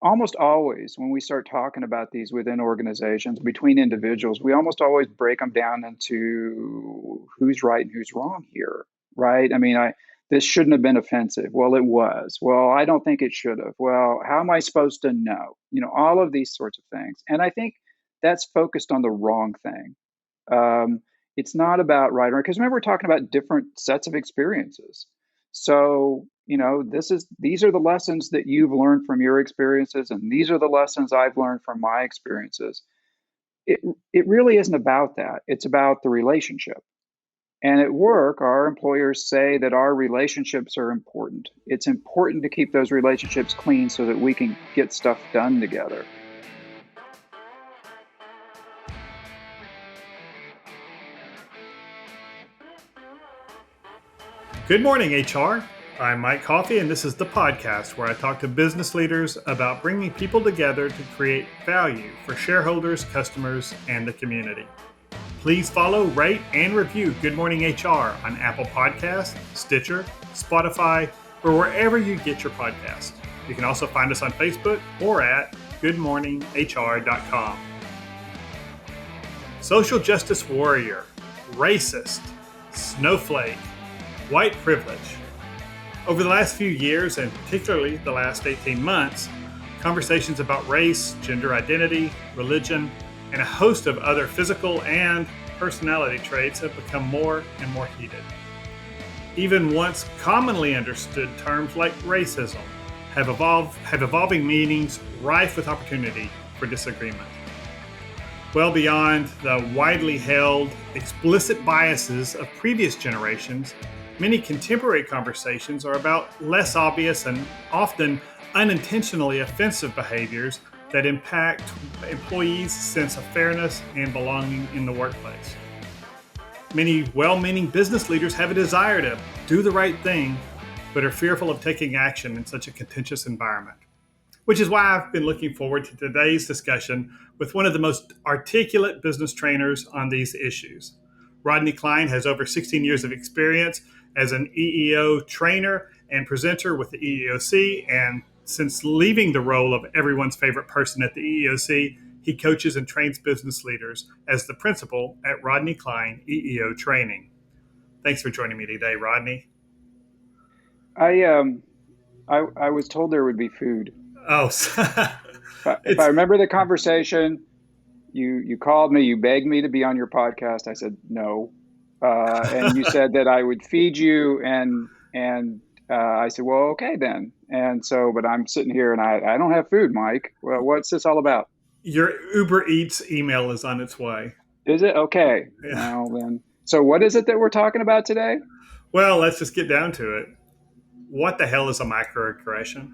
almost always when we start talking about these within organizations, between individuals, we almost always break them down into who's right and who's wrong here, right? I mean, this shouldn't have been offensive. Well, it was. Well, I don't think it should have. Well, how am I supposed to know? All of these sorts of things. And I think that's focused on the wrong thing. Um, it's not about right or wrong, because remember, we're talking about different sets of experiences. So, these are the lessons that you've learned from your experiences, and these are the lessons I've learned from my experiences. It it really isn't about that. It's about the relationship. And at work, our employers say that our relationships are important. It's important to keep those relationships clean so that we can get stuff done together. Good morning, HR. I'm Mike Coffey, and this is the podcast where I talk to business leaders about bringing people together to create value for shareholders, customers, and the community. Please follow, rate, and review Good Morning HR on Apple Podcasts, Stitcher, Spotify, or wherever you get your podcast. You can also find us on Facebook or at goodmorninghr.com. Social justice warrior, racist, snowflake, white privilege. Over the last few years, and particularly the last 18 months, conversations about race, gender identity, religion, and a host of other physical and personality traits have become more and more heated. Even once commonly understood terms like racism have evolving meanings rife with opportunity for disagreement. Well beyond the widely held explicit biases of previous generations, many contemporary conversations are about less obvious and often unintentionally offensive behaviors that impact employees' sense of fairness and belonging in the workplace. Many well-meaning business leaders have a desire to do the right thing, but are fearful of taking action in such a contentious environment. Which is why I've been looking forward to today's discussion with one of the most articulate business trainers on these issues. Rodney Klein has over 16 years of experience as an EEO trainer and presenter with the EEOC, and since leaving the role of everyone's favorite person at the EEOC, he coaches and trains business leaders as the principal at Rodney Klein EEO Training. Thanks for joining me today, Rodney. I was told there would be food. Oh, If I remember the conversation, you called me, you begged me to be on your podcast. I said no, and you said that I would feed you, and I said, well, okay then. And so, but I'm sitting here and I don't have food, Mike. Well, what's this all about? Your Uber Eats email is on its way. Is it okay? Yeah. Well then, so what is it that we're talking about today? Well, let's just get down to it. What the hell is a microaggression?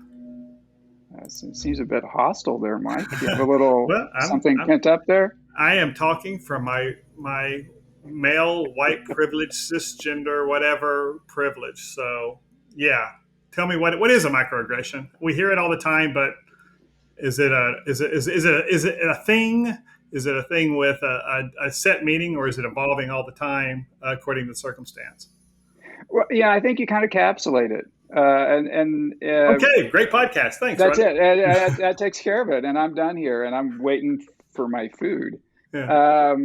It seems a bit hostile there, Mike. You have a little Well, something pent up there. I am talking from my male, white privilege, cisgender, whatever privilege. So, yeah, tell me what is a microaggression? We hear it all the time, but is it a thing? Is it a thing with a set meaning, or is it evolving all the time according to the circumstance? Well, yeah, I think you kind of capsulate it, Okay, great podcast. Thanks, that's Rodney. it. That takes care of it, and I'm done here, and I'm waiting for my food. Yeah.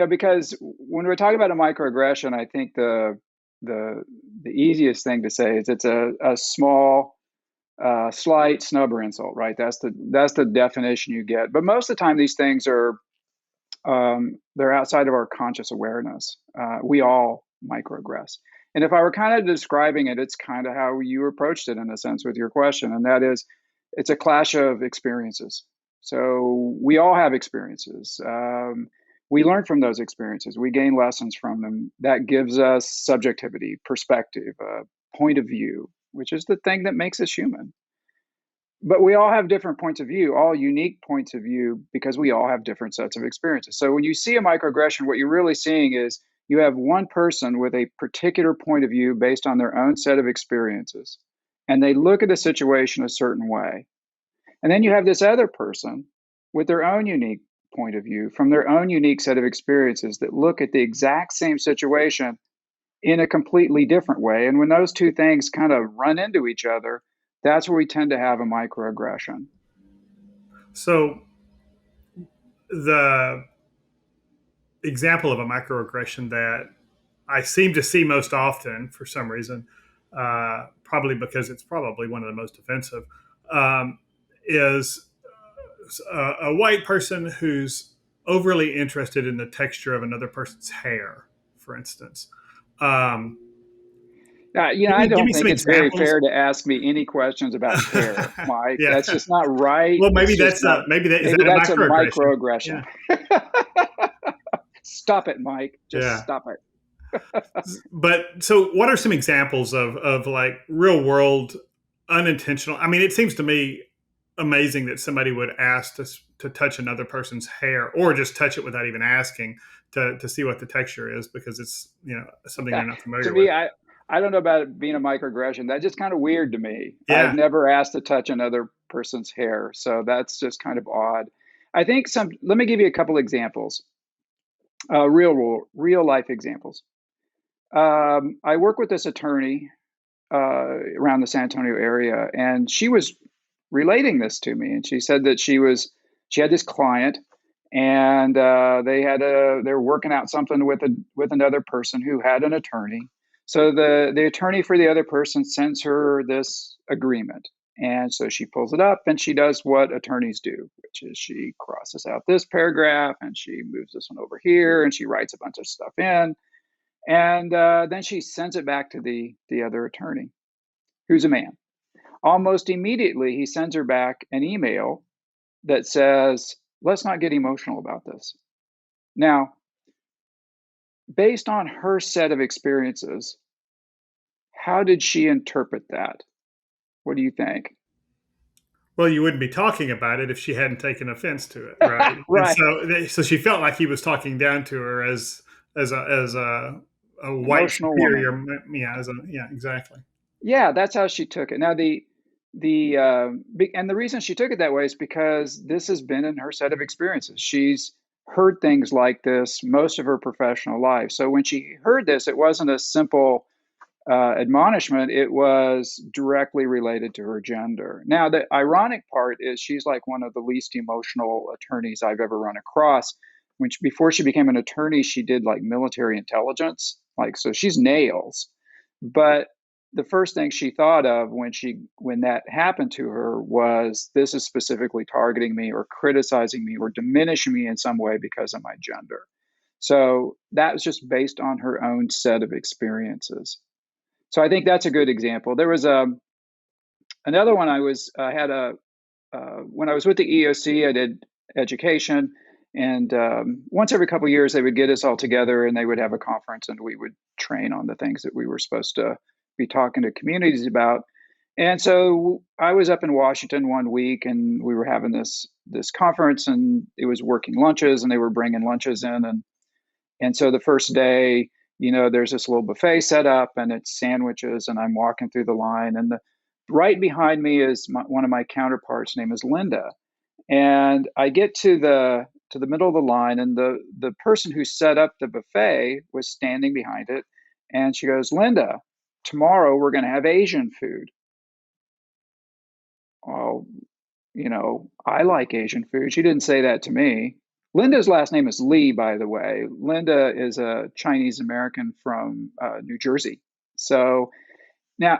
Because when we're talking about a microaggression, I think the easiest thing to say is it's a small, slight snub or insult, right? That's the definition you get. But most of the time, these things are they're outside of our conscious awareness. We all microaggress. And if I were kind of describing it, it's kind of how you approached it in a sense with your question. And that is, it's a clash of experiences. So we all have experiences. We learn from those experiences. We gain lessons from them. That gives us subjectivity, perspective, point of view, which is the thing that makes us human. But we all have different points of view, all unique points of view, because we all have different sets of experiences. So when you see a microaggression, what you're really seeing is you have one person with a particular point of view based on their own set of experiences, and they look at a situation a certain way. And then you have this other person with their own unique point of view from their own unique set of experiences that look at the exact same situation in a completely different way. And when those two things kind of run into each other, that's where we tend to have a microaggression. So the example of a microaggression that I seem to see most often for some reason, probably because it's probably one of the most offensive, is a white person who's overly interested in the texture of another person's hair, for instance. Um, I give don't me some think it's very examples. fair to ask me any questions about hair, Mike. Yeah. That's just not right. Well, It's just not. maybe that is Maybe that a that's a microaggression? microaggression. Yeah. Stop it, Mike. Just Yeah. stop it. But so, what are some examples of like real world unintentional? I mean, it seems to me amazing that somebody would ask to touch another person's hair or just touch it without even asking to see what the texture is because it's something they're not To familiar me, with. I don't know about it being a microaggression. That's just kind of weird to me. I've Yeah. never asked to touch another person's hair, so that's just kind of odd. I think some. Let me give you a couple examples. Real life examples. I work with this attorney around the San Antonio area, and she was relating this to me, and she said that she had this client, and they were working out something with another person who had an attorney. So the attorney for the other person sends her this agreement, and so she pulls it up and she does what attorneys do, which is she crosses out this paragraph and she moves this one over here and she writes a bunch of stuff in, and then she sends it back to the other attorney, who's a man. Almost immediately, he sends her back an email that says, let's not get emotional about this. Now, based on her set of experiences, how did she interpret that? What do you think? Well, you wouldn't be talking about it if she hadn't taken offense to it, right? And Right. so she felt like he was talking down to her as a white Emotional woman. superior. Yeah, yeah, exactly. Yeah, that's how she took it. Now, and the reason she took it that way is because this has been in her set of experiences. She's heard things like this most of her professional life. So when she heard this, it wasn't a simple admonishment, it was directly related to her gender. Now, the ironic part is she's like one of the least emotional attorneys I've ever run across. Before she became an attorney, she did like military intelligence, like so she's nails. But the first thing she thought of when that happened to her was this is specifically targeting me or criticizing me or diminishing me in some way because of my gender. So that was just based on her own set of experiences. So I think that's a good example. There was another one. I had a when I was with the EOC, I did education, and once every couple of years they would get us all together and they would have a conference and we would train on the things that we were supposed to be talking to communities about. And so I was up in Washington one week and we were having this conference and it was working lunches and they were bringing lunches in, and so the first day, there's this little buffet set up and it's sandwiches, and I'm walking through the line, and right behind me is one of my counterparts. Name is Linda, and I get to the middle of the line, and the person who set up the buffet was standing behind it, and she goes, "Linda, tomorrow we're going to have Asian food." Oh, I like Asian food. She didn't say that to me. Linda's last name is Lee, by the way. Linda is a Chinese American from New Jersey. So now,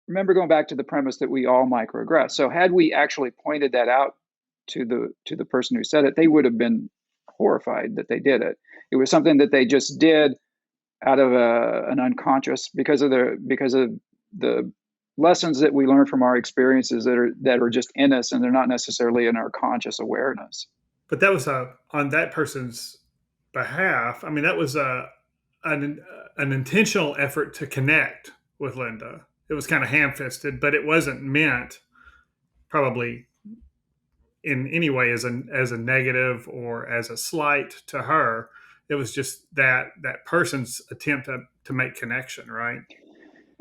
remember going back to the premise that we all microaggress. So had we actually pointed that out to the person who said it, they would have been horrified that they did it. It was something that they just did out of an unconscious because of the lessons that we learn from our experiences that are just in us and they're not necessarily in our conscious awareness. But that was on that person's behalf. I mean, that was an intentional effort to connect with Linda. It was kind of ham fisted, but it wasn't meant probably in any way as a negative or as a slight to her. It was just that person's attempt to make connection, right?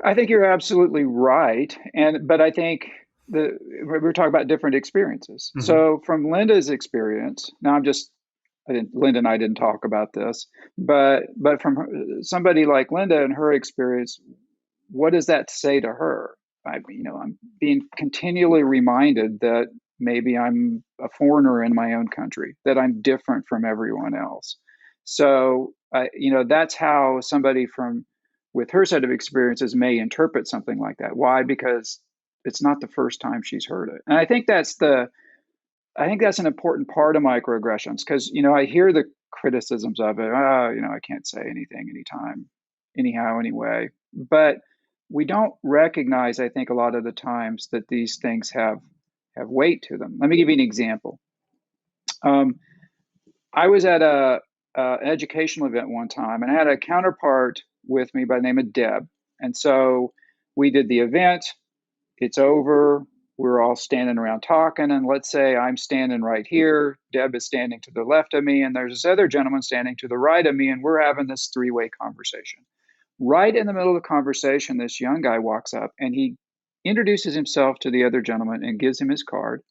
I think you're absolutely right, but I think we're talking about different experiences. Mm-hmm. So from Linda's experience, now Linda and I didn't talk about this, but from somebody like Linda and her experience, what does that say to her? I'm being continually reminded that maybe I'm a foreigner in my own country, that I'm different from everyone else. So, that's how somebody from with her set of experiences may interpret something like that. Why? Because it's not the first time she's heard it. And I think that's an important part of microaggressions because, I hear the criticisms of it. Oh, I can't say anything anytime, anyhow, anyway. But we don't recognize, I think, a lot of the times that these things have weight to them. Let me give you an example. Um, I was at an educational event one time, and I had a counterpart with me by the name of Deb. And so we did the event. It's over. We're all standing around talking, and let's say I'm standing right here. Deb is standing to the left of me, and there's this other gentleman standing to the right of me, and we're having this three-way conversation. Right in the middle of the conversation, this young guy walks up and he introduces himself to the other gentleman and gives him his card.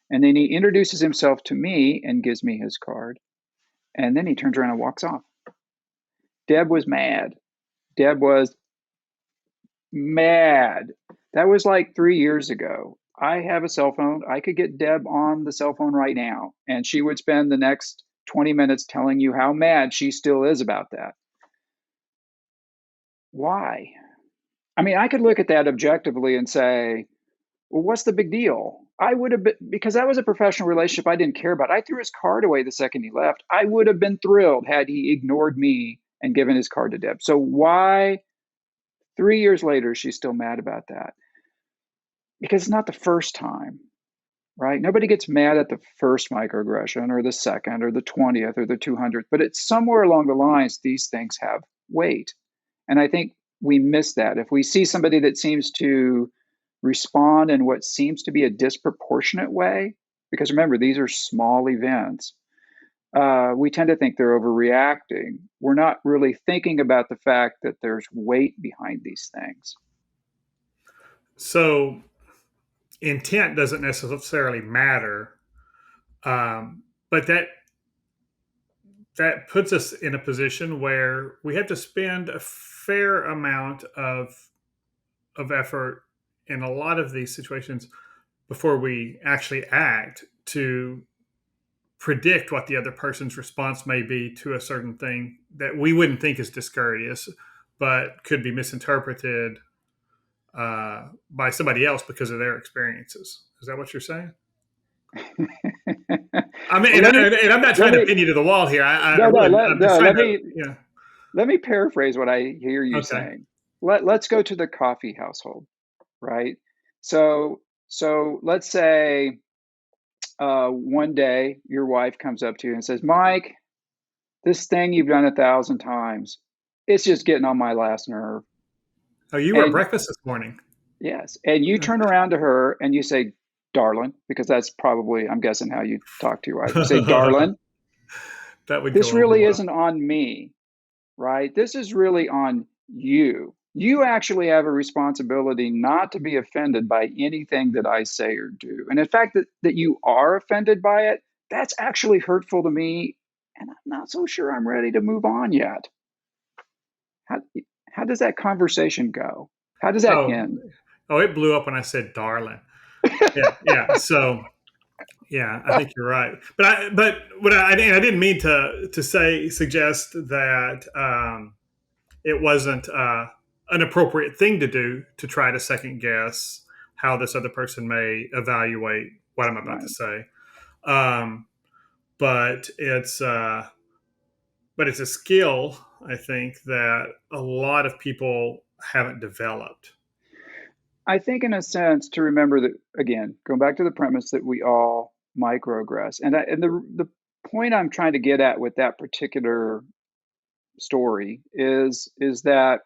And then he introduces himself to me and gives me his card. And then he turns around and walks off. Deb was mad. Deb was mad. That was like 3 years ago. I have a cell phone. I could get Deb on the cell phone right now, and she would spend the next 20 minutes telling you how mad she still is about that. Why? I mean, I could look at that objectively and say, well, what's the big deal? I would have been, because that was a professional relationship I didn't care about. I threw his card away the second he left. I would have been thrilled had he ignored me and given his card to Deb. So why 3 years later she's still mad about that? Because it's not the first time, right? Nobody gets mad at the first microaggression or the second or the 20th or the 200th, but it's somewhere along the lines these things have weight. And I think we miss that. If we see somebody that seems to respond in what seems to be a disproportionate way, because remember, these are small events, we tend to think they're overreacting. We're not really thinking about the fact that there's weight behind these things. So intent doesn't necessarily matter, but that puts us in a position where we have to spend a fair amount of effort in a lot of these situations before we actually act to predict what the other person's response may be to a certain thing that we wouldn't think is discourteous, but could be misinterpreted by somebody else because of their experiences. Is that what you're saying? I mean, Well, and I'm not let trying to me pin you to the wall here. I no no really, let I'm just no trying let to, me yeah. let me paraphrase what I hear you Okay. saying. Let's go to the coffee household, right? So let's say one day your wife comes up to you and says, Mike, this thing you've done 1,000 times, it's just getting on my last nerve. Oh, you were at And breakfast this morning. yes, and you turn around to her and you say, darling, because that's probably, I'm guessing, how you talk to your wife. You say, That darling, would this go over really well. isn't on me, right? This is really on you. You actually have a responsibility not to be offended by anything that I say or do. And in fact, that you are offended by it, that's actually hurtful to me. And I'm not so sure I'm ready to move on yet. How, how does that conversation go? How does that Oh, end? oh, it blew up when I said darling. Yeah, yeah. So, yeah, I think you're right. But what and I didn't mean to suggest that it wasn't an appropriate thing to do to try to second guess how this other person may evaluate what I'm about to Right. say. Um, but it's a skill I think that a lot of people haven't developed. I think, in a sense, to remember that, again, going back to the premise that we all microaggress. And the point I'm trying to get at with that particular story is that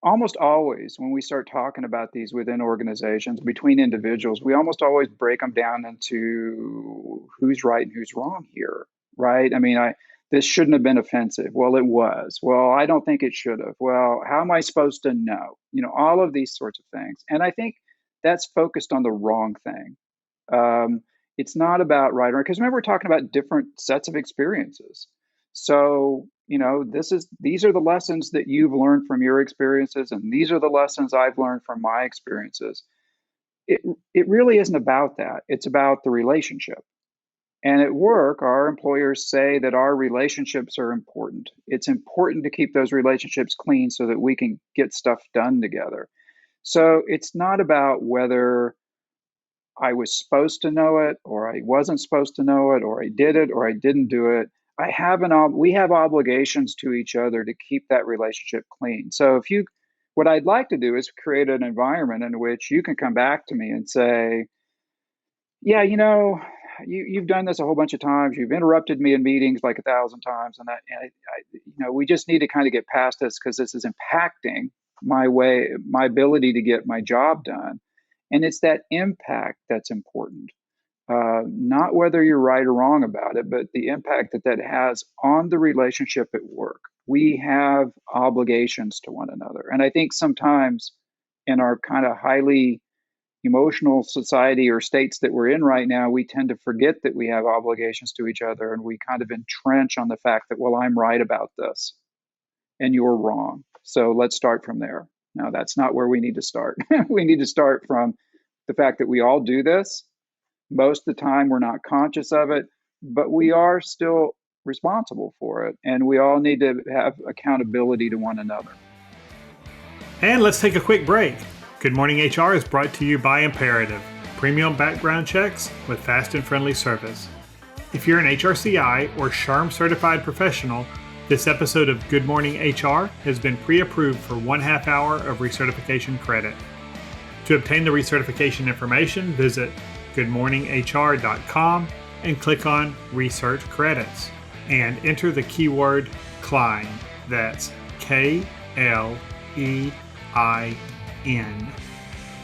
almost always when we start talking about these within organizations between individuals, we almost always break them down into who's right and who's wrong here, right? I mean, I this shouldn't have been offensive. Well, it was. Well, I don't think it should have. Well, how am I supposed to know? All of these sorts of things. And I think that's focused on the wrong thing. um, it's not about right or because remember we're talking about different sets of experiences. So these are the lessons that you've learned from your experiences, and these are the lessons I've learned from my experiences. it it really isn't about that. It's about the relationship. And at work, our employers say that our relationships are important. It's important to keep those relationships clean so that we can get stuff done together. So it's not about whether I was supposed to know it or I wasn't supposed to know it or I did it or I didn't do it. We have obligations to each other to keep that relationship clean. So what I'd like to do is create an environment in which you can come back to me and say, yeah, you've done this a whole bunch of times. You've interrupted me in meetings like 1,000 times, we just need to kind of get past this because this is impacting my ability to get my job done. And it's that impact that's important, not whether you're right or wrong about it, but the impact that has on the relationship at work. We have obligations to one another, and I think sometimes in our kind of highly emotional society or states that we're in right now, we tend to forget that we have obligations to each other and we kind of entrench on the fact that, well, I'm right about this and you're wrong. So let's start from there. Now, that's not where we need to start. We need to start from the fact that we all do this. Most of the time, we're not conscious of it, but we are still responsible for it. And we all need to have accountability to one another. And let's take a quick break. Good Morning HR is brought to you by Imperative, premium background checks with fast and friendly service. If you're an HRCI or SHRM certified professional, this episode of Good Morning HR has been pre-approved for 1/2 hour of recertification credit. To obtain the recertification information, visit goodmorninghr.com and click on Research Credits and enter the keyword Klein. That's KLEIN.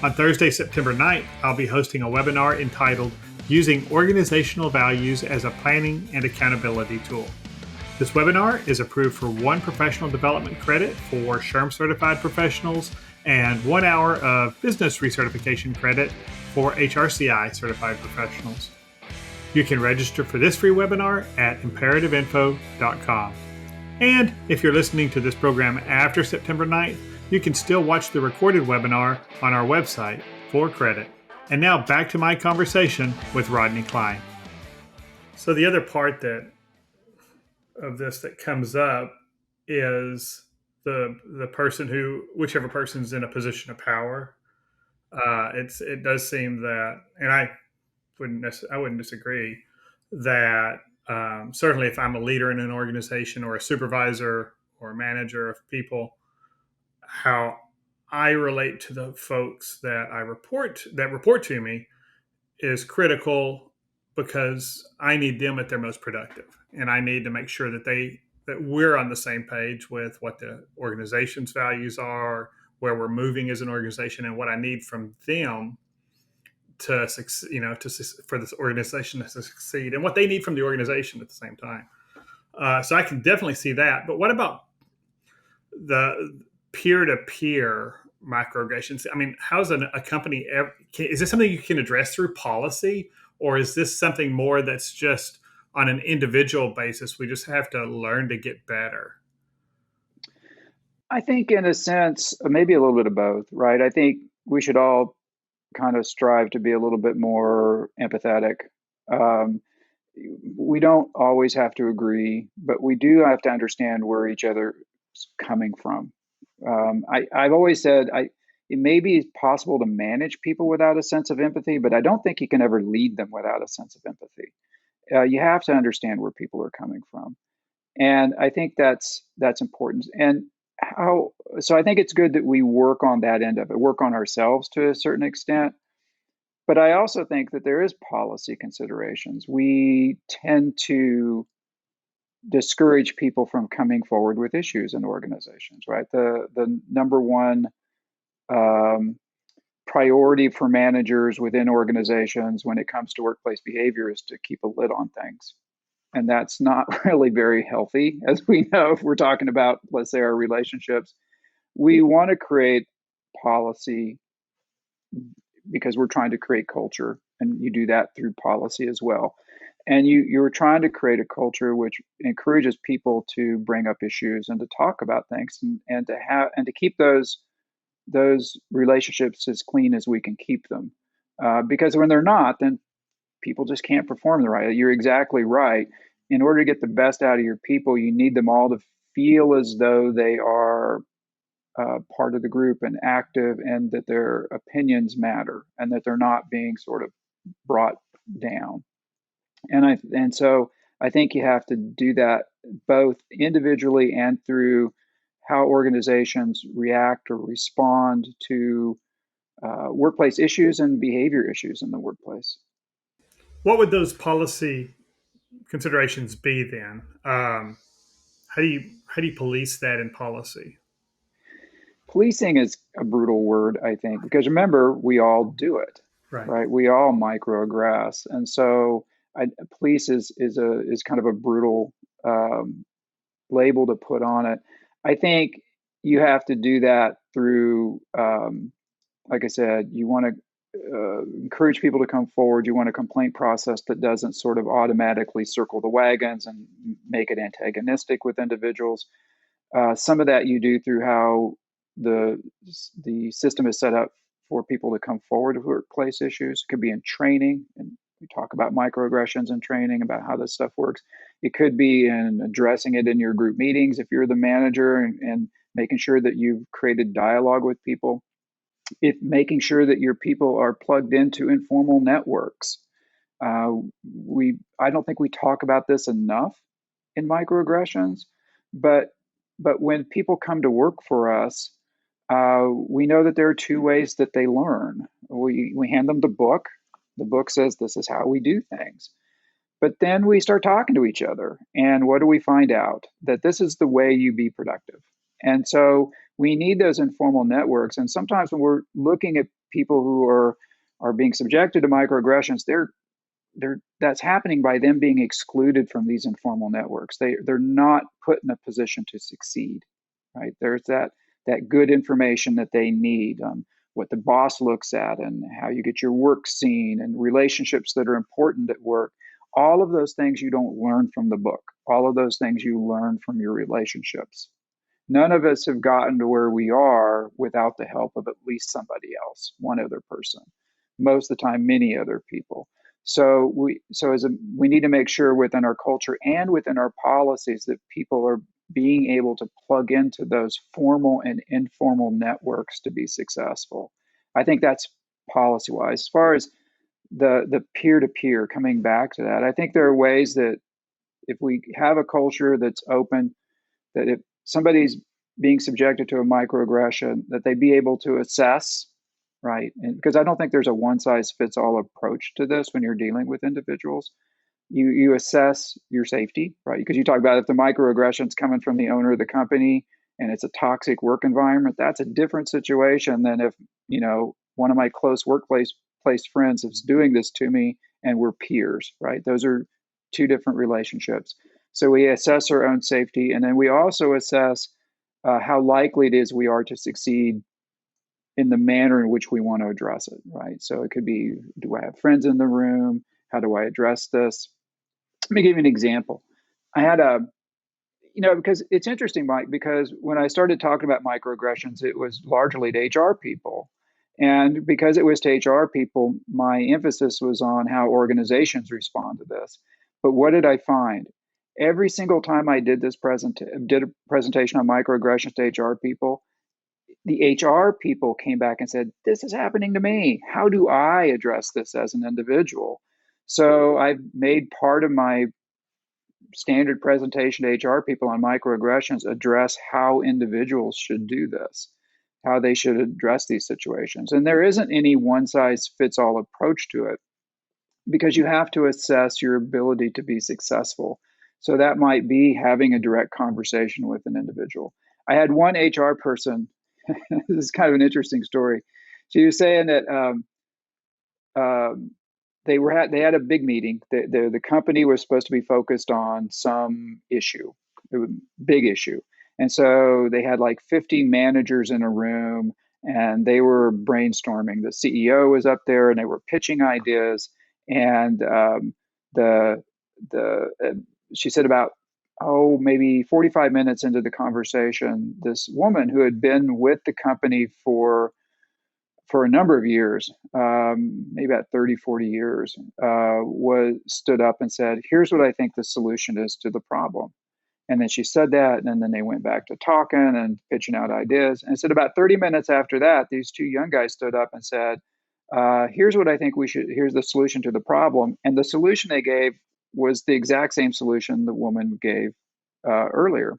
On Thursday, September 9th, I'll be hosting a webinar entitled Using Organizational Values as a Planning and Accountability Tool. This webinar is approved for 1 professional development credit for SHRM certified professionals and 1 hour of business recertification credit for HRCI certified professionals. You can register for this free webinar at imperativeinfo.com. And if you're listening to this program after September 9th, you can still watch the recorded webinar on our website for credit. And now back to my conversation with Rodney Klein. So the other part of this that comes up is the person whichever person's in a position of power. It does seem that, and I wouldn't disagree that certainly if I'm a leader in an organization or a supervisor or a manager of people, how I relate to the folks that report to me is critical because I need them at their most productive, and I need to make sure that we're on the same page with what the organization's values are, where we're moving as an organization, and what I need from them to succeed, for this organization to succeed, and what they need from the organization at the same time. So I can definitely see that. But what about the peer-to-peer microaggressions? I mean, how's a company is this something you can address through policy, or is this something more that's just on an individual basis? We just have to learn to get better. I think, in a sense, maybe a little bit of both, right? I think we should all kind of strive to be a little bit more empathetic. We don't always have to agree, but we do have to understand where each other is coming from. I've always said it may be possible to manage people without a sense of empathy, but I don't think you can ever lead them without a sense of empathy. You have to understand where people are coming from, and I think that's important. And so I think it's good that we work on that end of it, work on ourselves to a certain extent. But I also think that there is policy considerations. We tend to discourage people from coming forward with issues in organizations, right? The number one priority for managers within organizations when it comes to workplace behavior is to keep a lid on things. And that's not really very healthy, as we know, if we're talking about, let's say, our relationships. We want to create policy because we're trying to create culture, and you do that through policy as well. And you're trying to create a culture which encourages people to bring up issues and to talk about things, and to keep those relationships as clean as we can keep them. Because when they're not, then people just can't perform the right. You're exactly right. In order to get the best out of your people, you need them all to feel as though they are part of the group and active, and that their opinions matter, and that they're not being sort of brought down. And so I think you have to do that both individually and through how organizations react or respond to workplace issues and behavior issues in the workplace. What would those policy considerations be then? How do you police that in policy? Policing is a brutal word, I think, because remember, we all do it, Right. right? We all microaggress, and so police is kind of a brutal um, label to put on it. I think you have to do that through, like I said, you want to encourage people to come forward. You want a complaint process that doesn't sort of automatically circle the wagons and make it antagonistic with individuals. Some of that you do through how the the system is set up for people to come forward with workplace issues. It could be in training, and we talk about microaggressions in training, about how this stuff works. It could be in addressing it in your group meetings if you're the manager, and making sure that you've created dialogue with people. If making sure that your people are plugged into informal networks. Uh, we I don't think we talk about this enough in microaggressions, but when people come to work for us, we know that there are two ways that they learn. We hand them the book. The book says this is how we do things. But then we start talking to each other. And what do we find out? That this is the way you be productive. And so we need those informal networks. And sometimes when we're looking at people who are being subjected to microaggressions, that's happening by them being excluded from these informal networks. They're not put in a position to succeed, right? There's that good information that they need on what the boss looks at, and how you get your work seen, and relationships that are important at work. All of those things you don't learn from the book. All of those things you learn from your relationships. None of us have gotten to where we are without the help of at least somebody else, one other person. Most of the time, many other people. So we need to make sure within our culture and within our policies that people are being able to plug into those formal and informal networks to be successful. I think that's policy wise. As far as the peer to peer, coming back to that, I think there are ways that if we have a culture that's open, that if somebody's being subjected to a microaggression, that they be able to assess, right? And because I don't think there's a one size fits all approach to this when you're dealing with individuals. You assess your safety, right? Because you talk about if the microaggression's coming from the owner of the company and it's a toxic work environment, that's a different situation than if, one of my close workplace friends is doing this to me and we're peers, right? Those are two different relationships. So we assess our own safety, and then we also assess how likely it is we are to succeed in the manner in which we want to address it, right? So it could be, do I have friends in the room? How do I address this? Let me give you an example. I had because it's interesting, Mike, because when I started talking about microaggressions, it was largely to HR people. And because it was to HR people, my emphasis was on how organizations respond to this. But what did I find? Every single time I did did a presentation on microaggressions to HR people, the HR people came back and said, "This is happening to me. How do I address this as an individual?" So I've made part of my standard presentation to HR people on microaggressions address how individuals should do this, how they should address these situations. And there isn't any one size fits all approach to it, because you have to assess your ability to be successful. So that might be having a direct conversation with an individual. I had one HR person, this is kind of an interesting story. She was saying that um, they had a big meeting. The company was supposed to be focused on some issue, it was a big issue, and so they had like 50 managers in a room, and they were brainstorming. The CEO was up there, and they were pitching ideas. And the the she said about maybe 45 minutes into the conversation, this woman who had been with the company for for a number of years, maybe about 30, 40 years, was stood up and said, here's what I think the solution is to the problem. And then she said that, and then they went back to talking and pitching out ideas. And said about 30 minutes after that, these two young guys stood up and said, here's what I think we should, here's the solution to the problem. And the solution they gave was the exact same solution the woman gave earlier.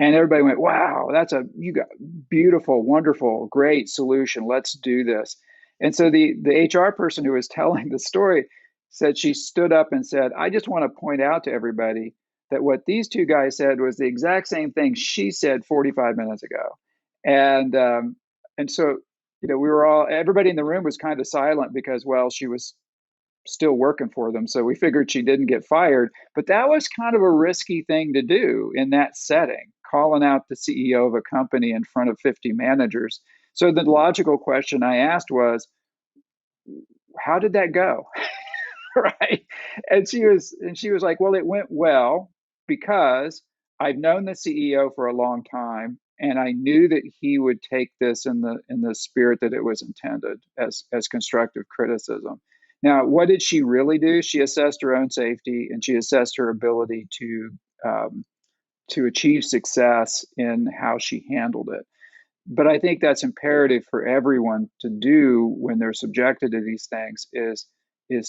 And everybody went, wow, you got beautiful, wonderful, great solution. Let's do this. And so the HR person who was telling the story said she stood up and said, I just want to point out to everybody that what these two guys said was the exact same thing she said 45 minutes ago. And so, we were everybody in the room was kind of silent because, well, she was still working for them. So we figured she didn't get fired. But that was kind of a risky thing to do in that setting, calling out the CEO of a company in front of 50 managers. So the logical question I asked was, how did that go? Right. And she was like, well, it went well because I've known the CEO for a long time, and I knew that he would take this in the spirit that it was intended as constructive criticism. Now, what did she really do? She assessed her own safety, and she assessed her ability to achieve success in how she handled it. But I think that's imperative for everyone to do when they're subjected to these things is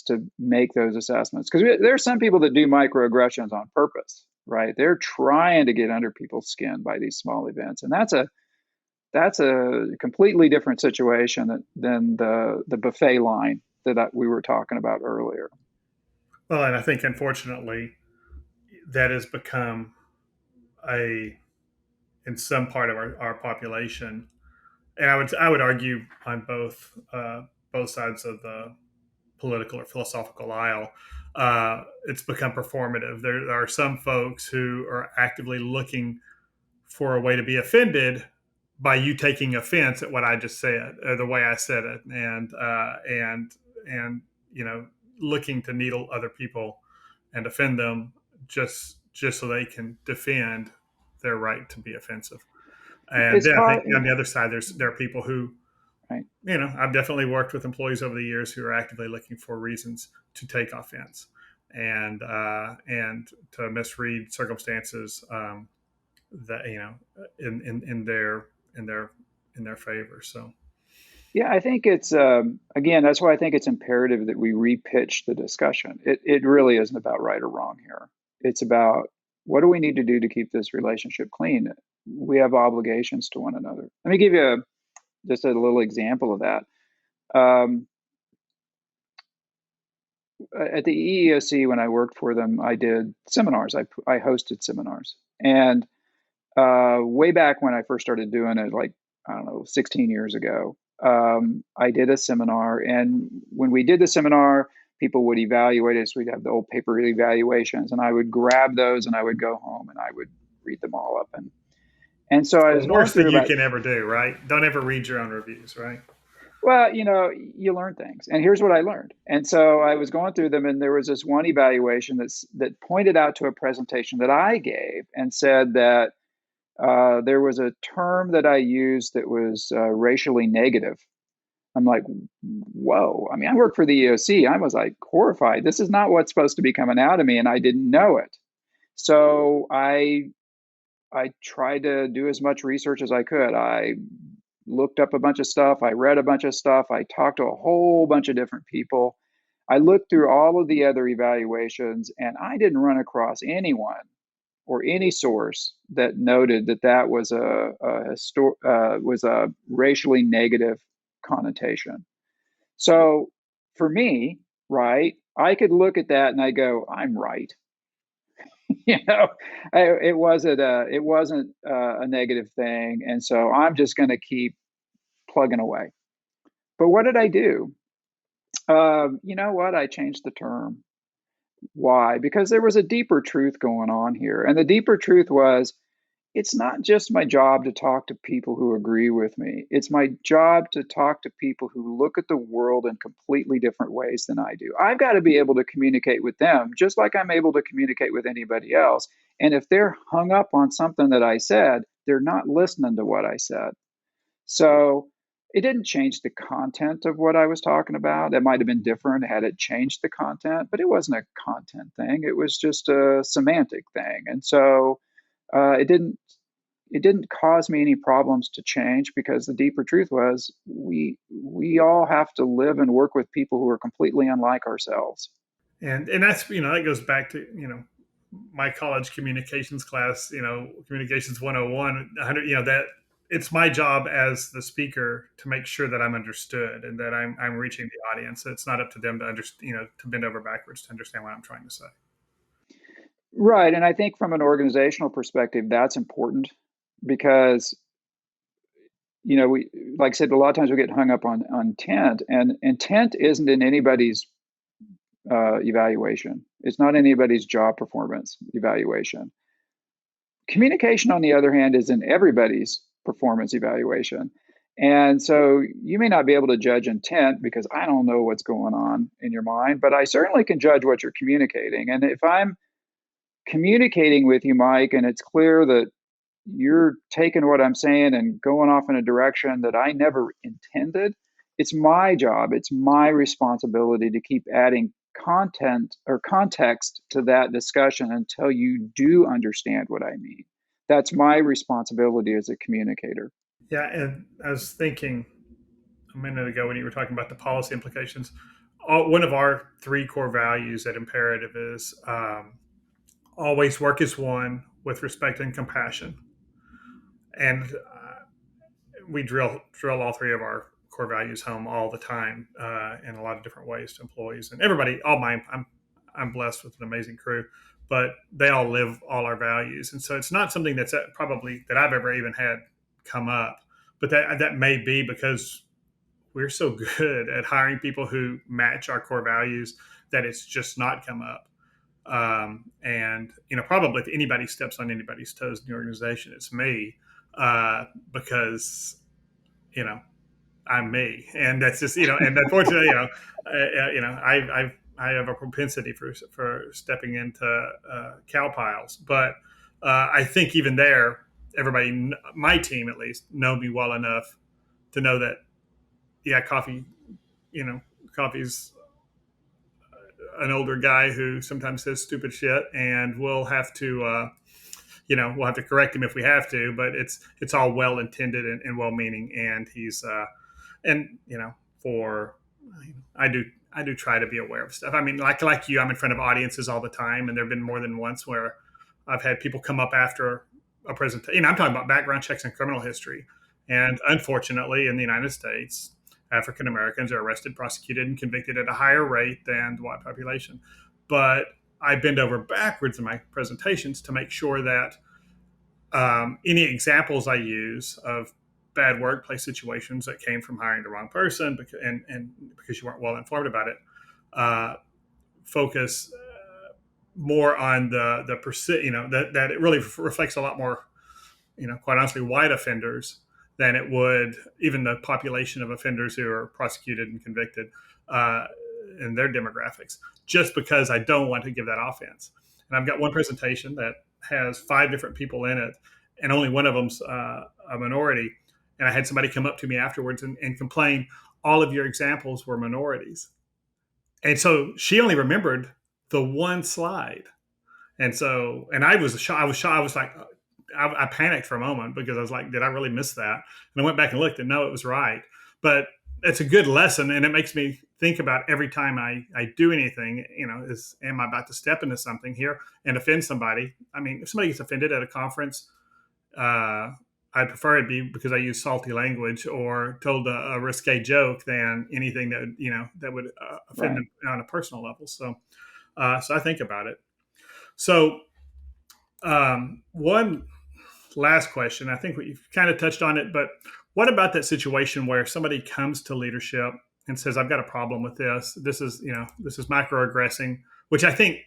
to make those assessments, because there are some people that do microaggressions on purpose, right? They're trying to get under people's skin by these small events, and that's a completely different situation than the buffet line that we were talking about earlier. Well, and I think unfortunately that has become a in some part of our population, and I would argue on both sides of the political or philosophical aisle. It's become performative. There are some folks who are actively looking for a way to be offended by you taking offense at what I just said, or the way I said it, and looking to needle other people and offend them just so they can defend their right to be offensive. And It's then I called think on the other side, there are people who, right. I've definitely worked with employees over the years who are actively looking for reasons to take offense and to misread circumstances that in their favor. So Yeah, I think it's again, that's why I think it's imperative that we repitch the discussion. It really isn't about right or wrong here. It's about what do we need to do to keep this relationship clean? We have obligations to one another. Let me give you just a little example of that. Um, at the EEOC, when I worked for them, I did seminars. I hosted seminars, and way back when I first started doing it, like I don't know, 16 years ago, I did a seminar, and when we did the seminar, people would evaluate us. We'd have the old paper evaluations, and I would grab those, and I would go home, and I would read them all up, and so I the was going worst thing through you about. can ever do, right? Don't ever read your own reviews, right? Well, you learn things, and here's what I learned. And so I was going through them, and there was this one evaluation that pointed out to a presentation that I gave and said that there was a term that I used that was racially negative. I'm like, whoa. I mean, I work for the EOC. I was like horrified. This is not what's supposed to be coming out of me, and I didn't know it. So I tried to do as much research as I could. I looked up a bunch of stuff. I read a bunch of stuff. I talked to a whole bunch of different people. I looked through all of the other evaluations, and I didn't run across anyone or any source that noted that that was was a racially negative connotation. So for me, right, I could look at that and I go, I'm right. you know, it wasn't a negative thing, and so I'm just going to keep plugging away. But what did I do? You know what? I changed the term. Why? Because there was a deeper truth going on here, and the deeper truth was it's not just my job to talk to people who agree with me. It's my job to talk to people who look at the world in completely different ways than I do. I've got to be able to communicate with them just like I'm able to communicate with anybody else. And if they're hung up on something that I said, they're not listening to what I said. So it didn't change the content of what I was talking about. It might have been different had it changed the content, but it wasn't a content thing. It was just a semantic thing. And so it didn't cause me any problems to change, because the deeper truth was we all have to live and work with people who are completely unlike ourselves. And that's, that goes back to, my college communications class, communications 101, 100, that it's my job as the speaker to make sure that I'm understood and that I'm reaching the audience. It's not up to them to understand, to bend over backwards to understand what I'm trying to say. Right. And I think from an organizational perspective, that's important, because we, like I said, a lot of times we get hung up on intent, and intent isn't in anybody's evaluation. It's not anybody's job performance evaluation. Communication, on the other hand, is in everybody's performance evaluation. And so you may not be able to judge intent, because I don't know what's going on in your mind, but I certainly can judge what you're communicating. And if I'm communicating with you, Mike, and it's clear that you're taking what I'm saying and going off in a direction that I never intended, it's my job, it's my responsibility to keep adding content or context to that discussion until you do understand what I mean. That's my responsibility as a communicator. Yeah. And I was thinking a minute ago when you were talking about the policy implications, one of our three core values at Imperative is always work as one with respect and compassion. And we drill all three of our core values home all the time in a lot of different ways to employees and everybody. All mine, I'm blessed with an amazing crew, but they all live all our values, and so it's not something that's probably that I've ever even had come up. But that may be because we're so good at hiring people who match our core values that it's just not come up. And probably if anybody steps on anybody's toes in the organization, it's me, because you know I'm me, and that's just and unfortunately, I have a propensity for stepping into cow piles, but I think even there, everybody, my team at least, know me well enough to know that coffee, you know, coffee's an older guy who sometimes says stupid shit, and we'll have to correct him if we have to, but it's all well intended and well meaning, and he's and for I do try to be aware of stuff. I mean, like you, I'm in front of audiences all the time, and there've been more than once where I've had people come up after a presentation. I'm talking about background checks and criminal history, and unfortunately, in the United States, African Americans are arrested, prosecuted, and convicted at a higher rate than the white population. But I bend over backwards in my presentations to make sure that any examples I use of bad workplace situations that came from hiring the wrong person and because you weren't well informed about it, focus more on the percent, that it really reflects a lot more, quite honestly, white offenders than it would even the population of offenders who are prosecuted and convicted in their demographics, just because I don't want to give that offense. And I've got one presentation that has 5 different people in it, and only one of them's a minority. And I had somebody come up to me afterwards and complain, all of your examples were minorities. And so she only remembered the one slide. And so, and I was shocked. I was like, I panicked for a moment because I was like, did I really miss that? And I went back and looked, and no, it was right. But it's a good lesson, and it makes me think about every time I do anything, am I about to step into something here and offend somebody? I mean, if somebody gets offended at a conference, I prefer it be because I use salty language or told a risque joke than anything that would offend Right. them on a personal level. So I think about it. So one last question. I think we've kind of touched on it, but what about that situation where somebody comes to leadership and says, "I've got a problem with this. This is microaggressing," which I think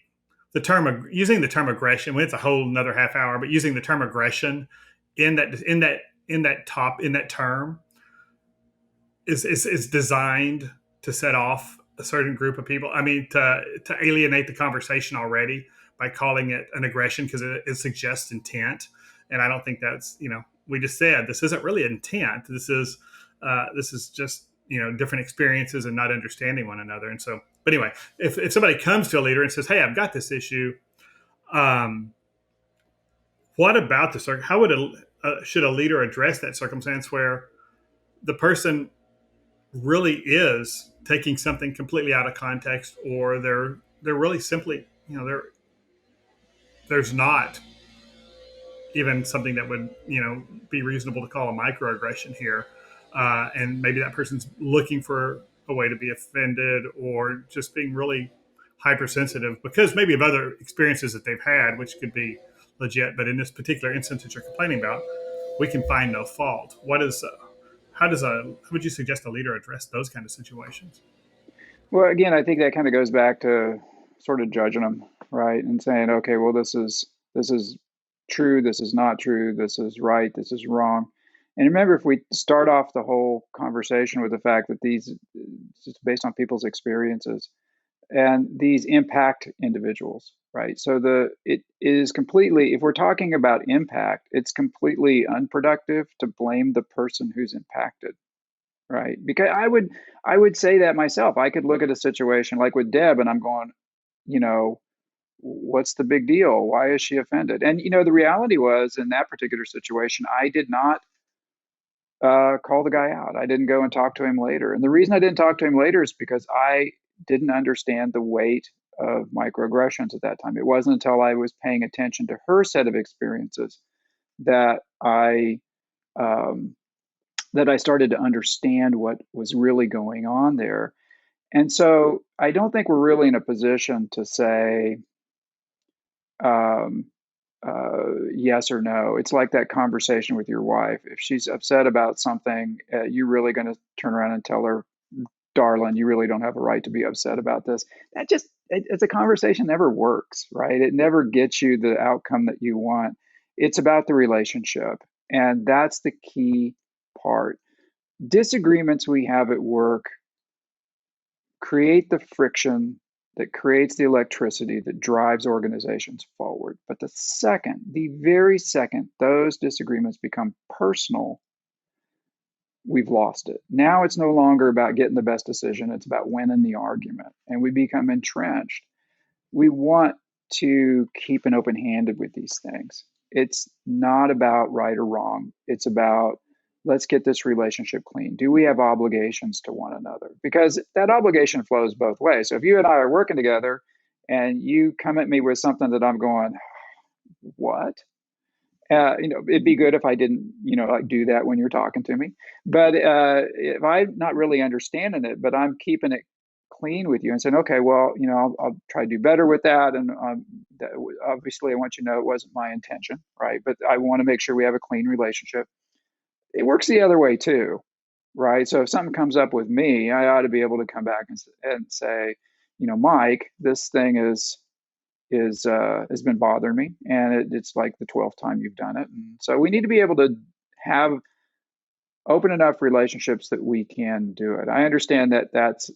using the term aggression, well, it's a whole another half hour, but using the term aggression in that term is designed to set off a certain group of people. I mean, to alienate the conversation already by calling it an aggression, because it suggests intent. And I don't think that's, we just said this isn't really intent. This is This is just different experiences and not understanding one another. And so, but anyway, if somebody comes to a leader and says, "Hey, I've got this issue," um, what about the how would should a leader address that circumstance where the person really is taking something completely out of context, or they're really simply there's not even something that would be reasonable to call a microaggression here, and maybe that person's looking for a way to be offended or just being really hypersensitive because maybe of other experiences that they've had, which could be legit, but in this particular instance that you're complaining about, we can find no fault. How would you suggest a leader address those kind of situations? Well, again, I think that kind of goes back to sort of judging them, right? And saying, okay, well, this is true, this is not true, this is right, this is wrong. And remember, if we start off the whole conversation with the fact that these it's based on people's experiences and these impact individuals, right? So it is completely, if we're talking about impact, it's completely unproductive to blame the person who's impacted. Right. Because I would say that myself. I could look at a situation like with Deb and I'm going, you know, what's the big deal? Why is she offended? And the reality was in that particular situation, I did not call the guy out. I didn't go and talk to him later. And the reason I didn't talk to him later is because I didn't understand the weight of microaggressions at that time. It wasn't until I was paying attention to her set of experiences that um, I started to understand what was really going on there. And so I don't think we're really in a position to say um, yes or no. It's like that conversation with your wife. If she's upset about something, you're really going to turn around and tell her, darling, you really don't have a right to be upset about this. It's a conversation never works, right? It never gets you the outcome that you want. It's about the relationship. And that's the key part. Disagreements we have at work create the friction that creates the electricity that drives organizations forward. But the very second those disagreements become personal, we've lost it. Now it's no longer about getting the best decision, it's about winning the argument, and we become entrenched. We want to keep an open handed with these things. It's not about right or wrong. It's about let's get this relationship clean. Do we have obligations to one another? Because that obligation flows both ways. So if you and I are working together and you come at me with something that I'm going, what? It'd be good if I didn't, like do that when you're talking to me. But if I'm not really understanding it, but I'm keeping it clean with you and saying, okay, well, I'll try to do better with that. And that, obviously, I want you to know it wasn't my intention, right? But I want to make sure we have a clean relationship. It works the other way too, right? So if something comes up with me, I ought to be able to come back and say, Mike, this thing is has been bothering me, and it's like the 12th time you've done it. And so we need to be able to have open enough relationships that we can do it. I understand that that's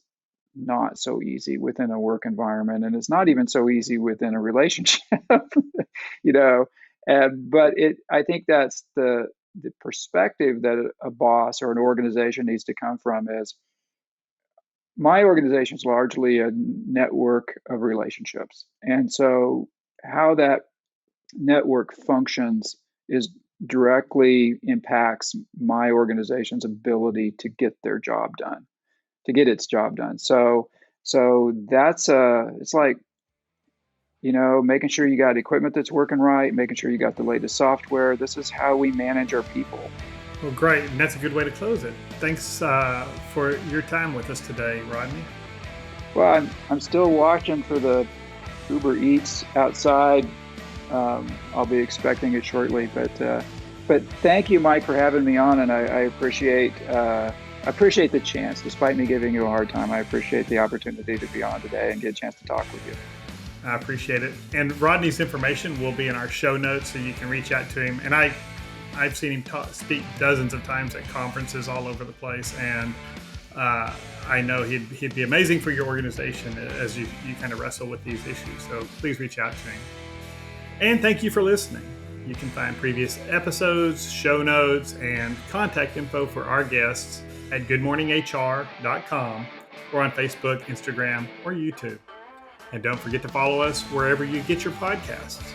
not so easy within a work environment, and it's not even so easy within a relationship, you know. But I think that's the perspective that a boss or an organization needs to come from is my organization is largely a network of relationships. And so how that network functions is directly impacts my organization's ability to get their job done, to get its job done. So that's it's like, making sure you got equipment that's working right, making sure you got the latest software. This is how we manage our people. Well, great. And that's a good way to close it. Thanks for your time with us today, Rodney. Well, I'm still watching for the Uber Eats outside. I'll be expecting it shortly, but thank you, Mike, for having me on, and I appreciate the chance. Despite me giving you a hard time, I appreciate the opportunity to be on today and get a chance to talk with you. I appreciate it. And Rodney's information will be in our show notes, so you can reach out to him. And I've seen him speak dozens of times at conferences all over the place, and I know he'd be amazing for your organization as you kind of wrestle with these issues. So please reach out to him. And thank you for listening. You can find previous episodes, show notes, and contact info for our guests at goodmorninghr.com or on Facebook, Instagram, or YouTube. And don't forget to follow us wherever you get your podcasts.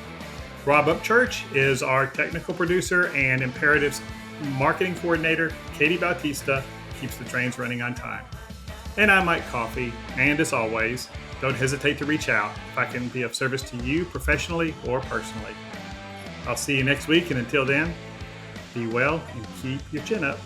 Rob Upchurch is our technical producer, and Imperative's marketing coordinator, Katie Bautista, keeps the trains running on time. And I'm Mike Coffey, and as always, don't hesitate to reach out if I can be of service to you professionally or personally. I'll see you next week, and until then, be well and keep your chin up.